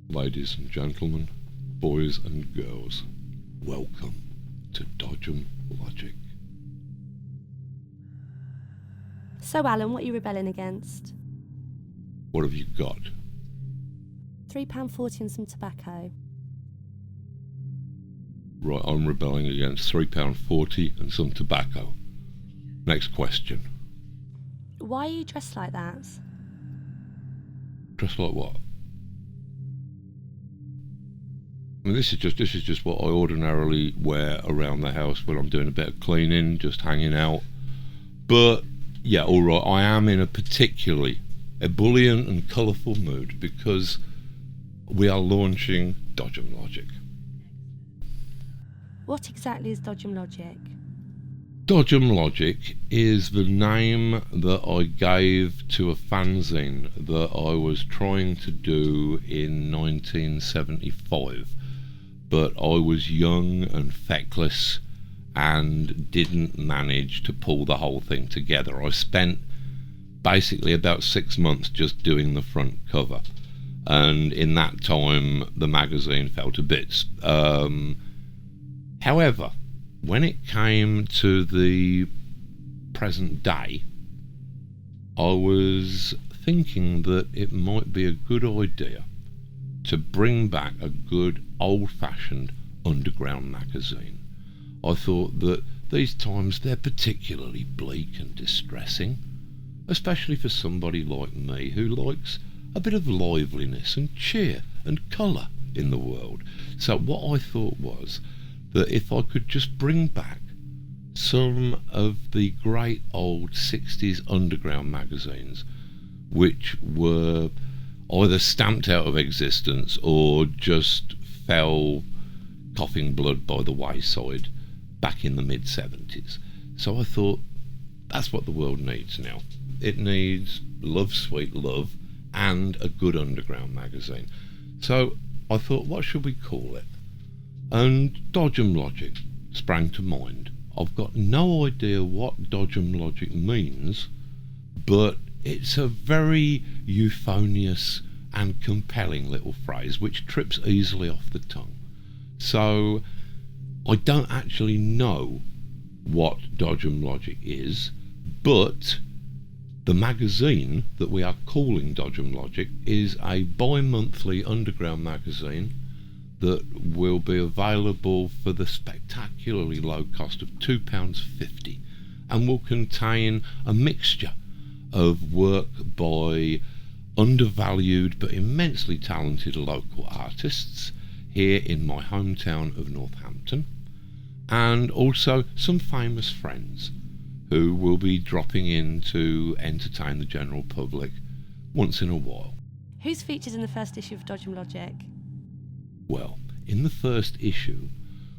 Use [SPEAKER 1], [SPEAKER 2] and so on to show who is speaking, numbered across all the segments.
[SPEAKER 1] Ladies and gentlemen, boys and girls, welcome to Dodgem Logic.
[SPEAKER 2] So, Alan, what are you rebelling against?
[SPEAKER 1] What have you got?
[SPEAKER 2] £3.40 and some tobacco.
[SPEAKER 1] Right, I'm rebelling against £3.40 and some tobacco. Next question.
[SPEAKER 2] Why are you dressed like that?
[SPEAKER 1] Dressed like what? I mean, this is just what I ordinarily wear around the house when I'm doing a bit of cleaning, just hanging out. But yeah, all right, I am in a particularly ebullient and colourful mood because we are launching Dodgem Logic.
[SPEAKER 2] What exactly is Dodgem Logic?
[SPEAKER 1] Dodgem Logic is the name that I gave to a fanzine that I was trying to do in 1975, but I was young and feckless and didn't manage to pull the whole thing together. I spent basically about 6 months just doing the front cover, and in that time the magazine fell to bits. However, when it came to the present day, I was thinking that it might be a good idea to bring back a good old-fashioned underground magazine. I thought that these times they're particularly bleak and distressing, especially for somebody like me who likes a bit of liveliness and cheer and colour in the world. So what I thought was that if I could just bring back some of the great old 60s underground magazines, which were either stamped out of existence or just fell coughing blood by the wayside back in the mid-70s. So I thought, that's what the world needs now. It needs love, sweet love, and a good underground magazine. So I thought, what should we call it? And Dodgem Logic sprang to mind. I've got no idea what Dodgem Logic means, but it's a very euphonious and compelling little phrase which trips easily off the tongue. So I don't actually know what Dodgem Logic is, but the magazine that we are calling Dodgem Logic is a bi-monthly underground magazine that will be available for the spectacularly low cost of £2.50 and will contain a mixture of work by undervalued but immensely talented local artists here in my hometown of Northampton, and also some famous friends who will be dropping in to entertain the general public once in a while.
[SPEAKER 2] Who's featured in the first issue of Dodgem Logic?
[SPEAKER 1] Well, in the first issue,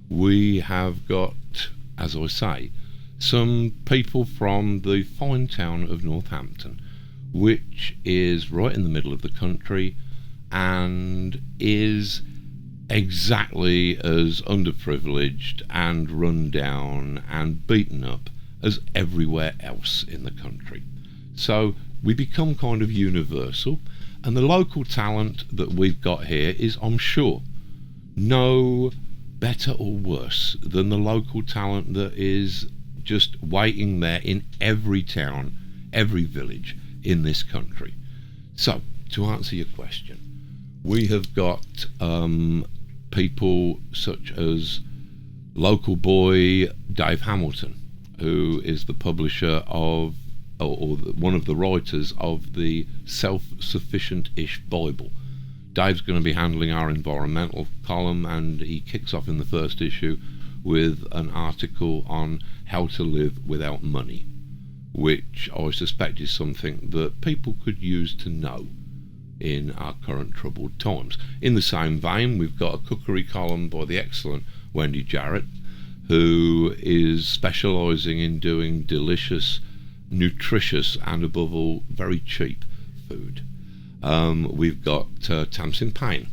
[SPEAKER 1] we have got, as I say, some people from the fine town of Northampton, which is right in the middle of the country and is exactly as underprivileged and run down and beaten up as everywhere else in the country. So we become kind of universal, and the local talent that we've got here is, I'm sure, no better or worse than the local talent that is just waiting there in every town, every village in this country. So, to answer your question, we have got people such as local boy Dave Hamilton, who is the publisher of, or one of the writers of the Self-Sufficient-ish Bible. Dave's going to be handling our environmental column, and he kicks off in the first issue with an article on how to live without money, which I suspect is something that people could use to know in our current troubled times. In the same vein, we've got a cookery column by the excellent Wendy Jarrett, who is specialising in doing delicious, nutritious, and above all, very cheap food. We've got Tamsin Payne,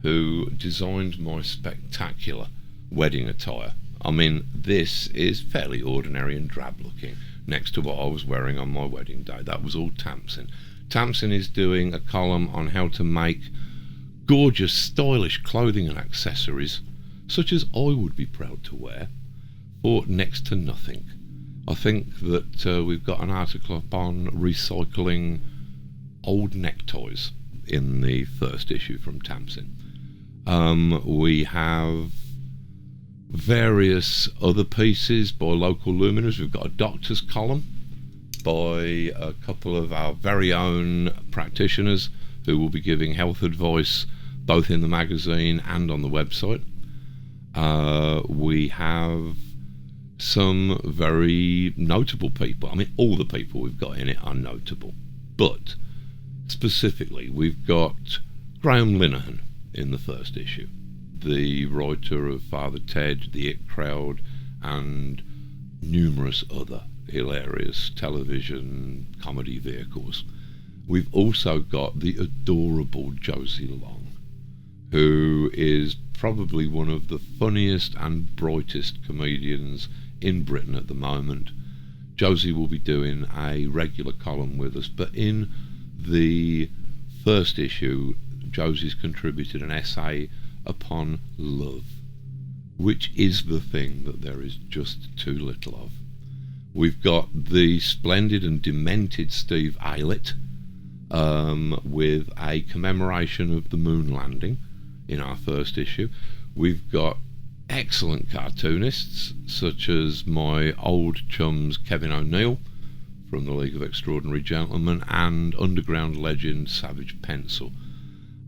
[SPEAKER 1] who designed my spectacular wedding attire. I mean, this is fairly ordinary and drab looking next to what I was wearing on my wedding day. That was all Tamsin. Tamsin is doing a column on how to make gorgeous, stylish clothing and accessories, such as I would be proud to wear, for next to nothing. I think that we've got an article up on recycling old neckties in the first issue from Tamsin. We have various other pieces by local luminaries. We've got a doctor's column by a couple of our very own practitioners who will be giving health advice both in the magazine and on the website. We have some very notable people. I mean, all the people we've got in it are notable, but specifically we've got Graham Linehan in the first issue, the writer of Father Ted, The It Crowd, and numerous other hilarious television comedy vehicles. We've also got the adorable Josie Long, who is probably one of the funniest and brightest comedians in Britain at the moment. Josie will be doing a regular column with us, but in the first issue, Josie's contributed an essay upon love, which is the thing that there is just too little of. We've got the splendid and demented Steve Aylett with a commemoration of the moon landing in our first issue. We've got excellent cartoonists such as my old chums Kevin O'Neill from the League of Extraordinary Gentlemen and underground legend Savage Pencil.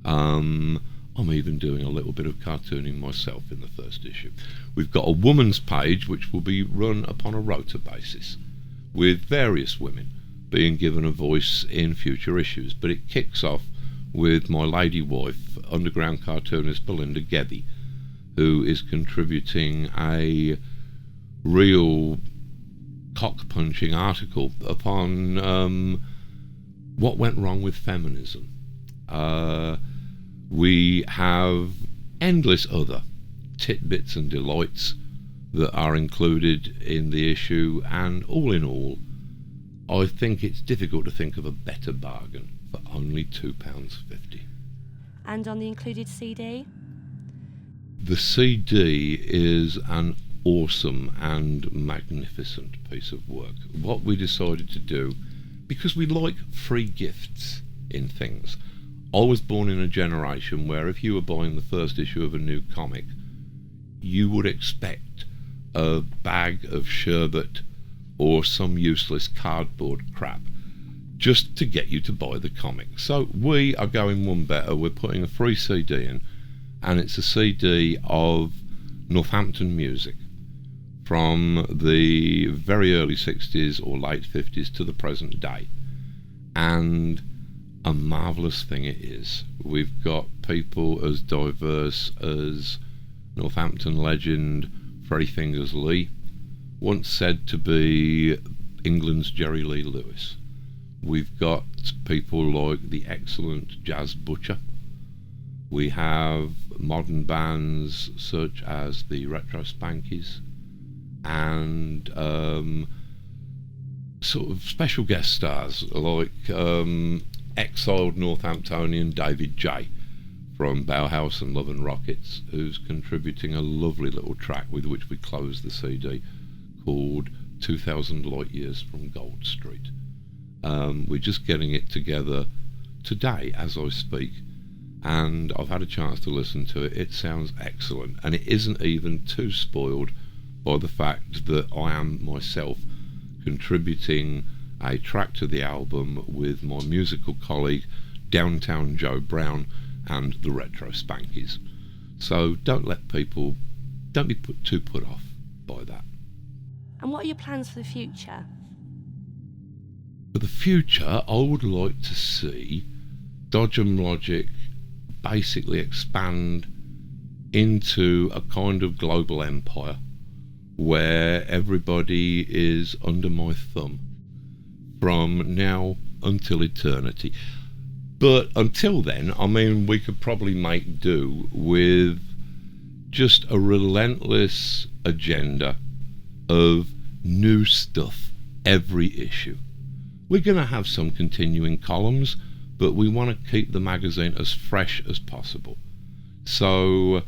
[SPEAKER 1] I'm even doing a little bit of cartooning myself in the first issue. We've got a woman's page which will be run upon a rota basis with various women being given a voice in future issues, but it kicks off with my lady wife, underground cartoonist Belinda Gethy, who is contributing a real cock-punching article upon what went wrong with feminism. We have endless other tidbits and delights that are included in the issue, and all in all, I think it's difficult to think of a better bargain for only £2.50.
[SPEAKER 2] And on the included CD?
[SPEAKER 1] The CD is an awesome and magnificent piece of work. What we decided to do, because we like free gifts in things. I was born in a generation where if you were buying the first issue of a new comic, you would expect a bag of sherbet or some useless cardboard crap just to get you to buy the comic. So we are going one better. We're putting a free CD in, and it's a CD of Northampton music from the very early 60s or late 50s to the present day. And a marvellous thing it is. We've got people as diverse as Northampton legend Freddie Fingers Lee, once said to be England's Jerry Lee Lewis. We've got people like the excellent Jazz Butcher. We have modern bands such as the Retro Spankies, and sort of special guest stars like exiled Northamptonian David J from Bauhaus and Love and Rockets, who's contributing a lovely little track with which we close the CD called 2000 Light Years from Gold Street. We're just getting it together today as I speak, and I've had a chance to listen to it. It sounds excellent, and it isn't even too spoiled by the fact that I am myself contributing a track to the album with my musical colleague Downtown Joe Brown and the Retro Spankies. So don't be too put off by that.
[SPEAKER 2] And what are your plans for the future?
[SPEAKER 1] For the future, I would like to see Dodgem Logic basically expand into a kind of global empire where everybody is under my thumb from now until eternity. But until then, I mean, we could probably make do with just a relentless agenda of new stuff every issue. We're going to have some continuing columns, but we want to keep the magazine as fresh as possible. So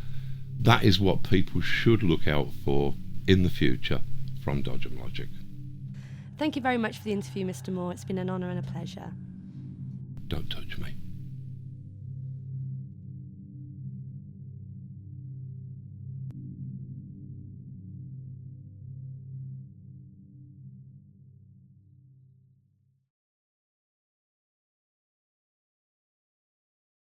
[SPEAKER 1] that is what people should look out for in the future from Dodgem Logic.
[SPEAKER 2] Thank you very much for the interview, Mr. Moore. It's been an honour and a pleasure.
[SPEAKER 1] Don't touch me.